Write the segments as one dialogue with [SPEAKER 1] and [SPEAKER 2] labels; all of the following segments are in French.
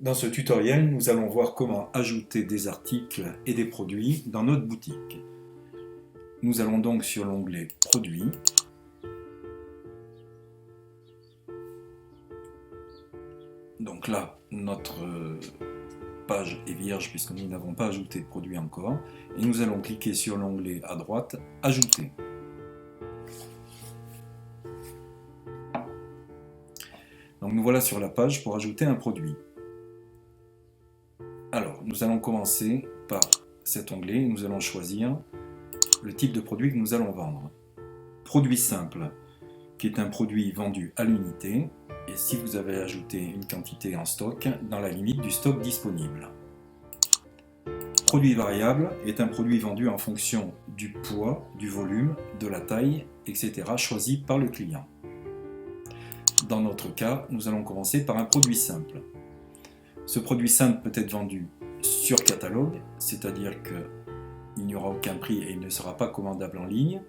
[SPEAKER 1] Dans ce tutoriel, nous allons voir comment ajouter des articles et des produits dans notre boutique. Nous allons donc sur l'onglet Produits. Donc là, notre page est vierge puisque nous n'avons pas ajouté de produit encore. Et nous allons cliquer sur l'onglet à droite Ajouter. Donc nous voilà sur la page pour ajouter un produit. Alors, nous allons commencer par cet onglet. Nous allons choisir le type de produit que nous allons vendre. Produit simple, qui est un produit vendu à l'unité, et si vous avez ajouté une quantité en stock, dans la limite du stock disponible. Produit variable est un produit vendu en fonction du poids, du volume, de la taille, etc. choisi par le client. Dans notre cas, nous allons commencer par un produit simple. Ce produit simple peut être vendu sur catalogue, c'est-à-dire qu'il n'y aura aucun prix et il ne sera pas commandable en ligne.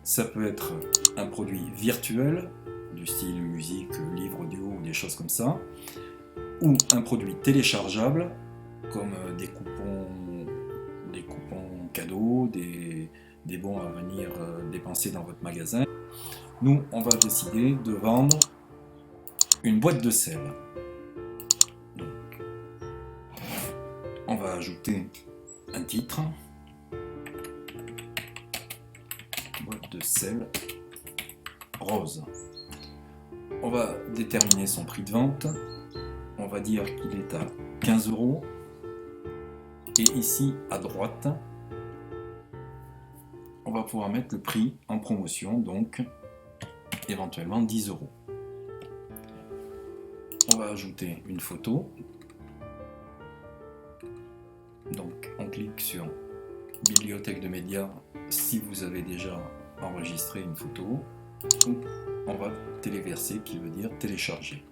[SPEAKER 1] Ça peut être un produit virtuel, du style musique, livre audio ou des choses comme ça, ou un produit téléchargeable, comme des coupons cadeaux, des bons à venir dépenser dans votre magasin. Nous, on va décider de vendre une boîte de sel. Donc, on va ajouter un titre. Boîte de sel rose. On va déterminer son prix de vente. On va dire qu'il est à 15 €. Et ici, à droite, on va pouvoir mettre le prix en promotion, donc éventuellement 10 €. On va ajouter une photo. Donc on clique sur Bibliothèque de médias si vous avez déjà enregistré une photo. Ou on va téléverser, qui veut dire télécharger.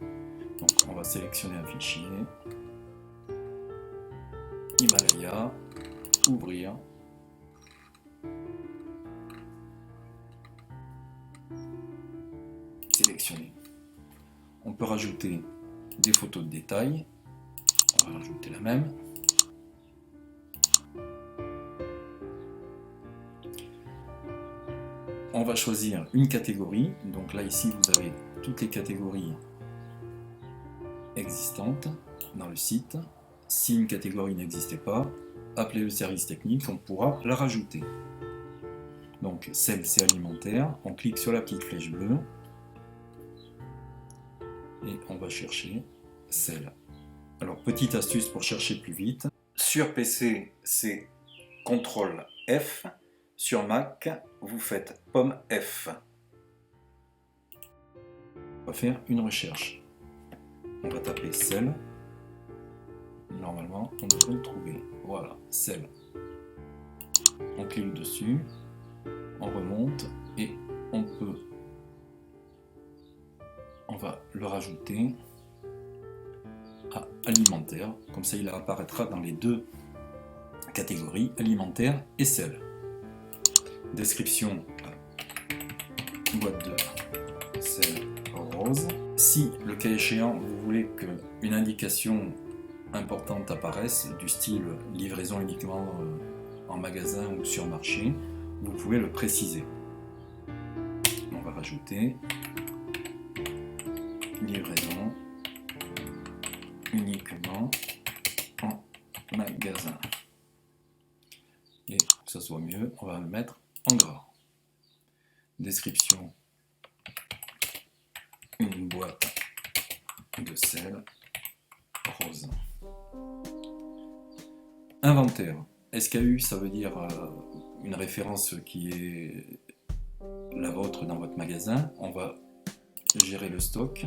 [SPEAKER 1] Donc on va sélectionner un fichier. Himalaya, ouvrir. Sélectionner. On peut rajouter des photos de détail. On va rajouter la même. On va choisir une catégorie. Donc là, ici, vous avez toutes les catégories existantes dans le site. Si une catégorie n'existait pas, appelez le service technique, on pourra la rajouter. Donc, sel, c'est alimentaire. On clique sur la petite flèche bleue. Et on va chercher sel. Alors, petite astuce pour chercher plus vite. Sur PC, c'est CTRL F. Sur Mac, vous faites pomme F. On va faire une recherche. On va taper sel. Normalement, on devrait le trouver. Voilà, sel. On clique dessus. On remonte et on va le rajouter à alimentaire. Comme ça, il apparaîtra dans les deux catégories, alimentaire et sel. Description, boîte de sel rose. Si, le cas échéant, vous voulez qu'une indication importante apparaisse, du style livraison uniquement en magasin ou sur marché, vous pouvez le préciser. On va rajouter livraison uniquement en magasin. Et que ça soit mieux, on va le mettre en gras. Description, une boîte de sel rose. Inventaire. SKU, ça veut dire une référence qui est la vôtre dans votre magasin. On va gérer le stock,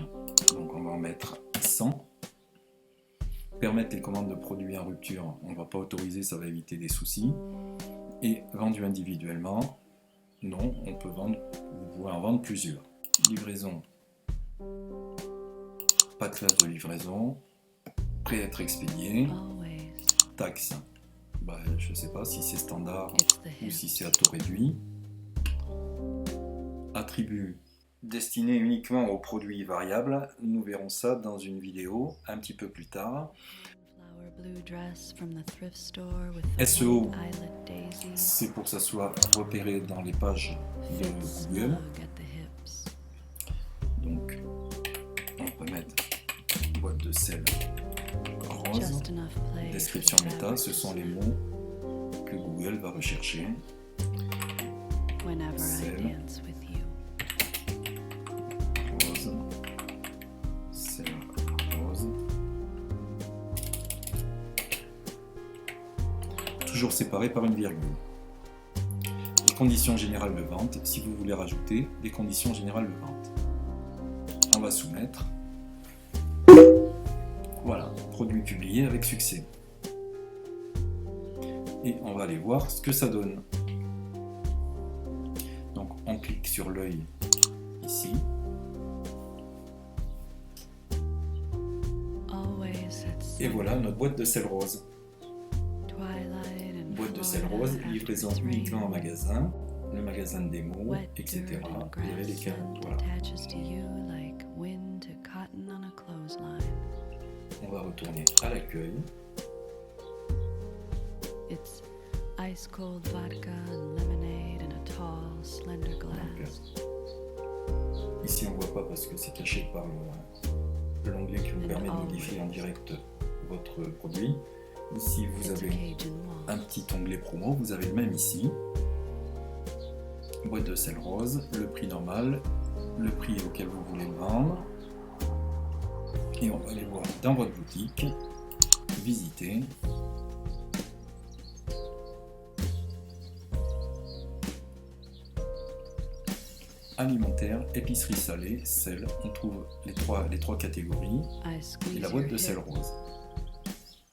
[SPEAKER 1] donc on va en mettre 100. Permettre les commandes de produits en rupture, on ne va pas autoriser, ça va éviter des soucis. Et vendu individuellement, non, on peut vendre, vous pouvez en vendre plusieurs. Livraison, pas de classe de livraison, prêt à être expédié, taxe, je ne sais pas si c'est standard ou si c'est à taux réduit, attribut, destiné uniquement aux produits variables. Nous verrons ça dans une vidéo un petit peu plus tard. SEO, c'est pour que ça soit repéré dans les pages de Google. Donc, on peut mettre boîte de sel rose. Description méta, ce sont les mots que Google va rechercher. Sel, rose, sel, rose. Toujours séparé par une virgule. Les conditions générales de vente, si vous voulez rajouter des conditions générales de vente. On va soumettre. Voilà, produit publié avec succès. Et on va aller voir ce que ça donne. Donc on clique sur l'œil ici. Et voilà notre boîte de sel rose. Boîte de sel rose, livraison uniquement en magasin, le magasin de démo, etc. Vous avez les cas. Voilà. On va retourner à l'accueil. Ici on ne voit pas parce que c'est caché par l'onglet qui vous permet de modifier en direct votre produit. Ici vous avez un petit onglet promo, vous avez le même ici. Boîte de sel rose, le prix normal, le prix auquel vous voulez le vendre. Et on va aller voir dans votre boutique, visiter. Alimentaire, épicerie salée, sel, on trouve les trois catégories et la boîte de sel rose.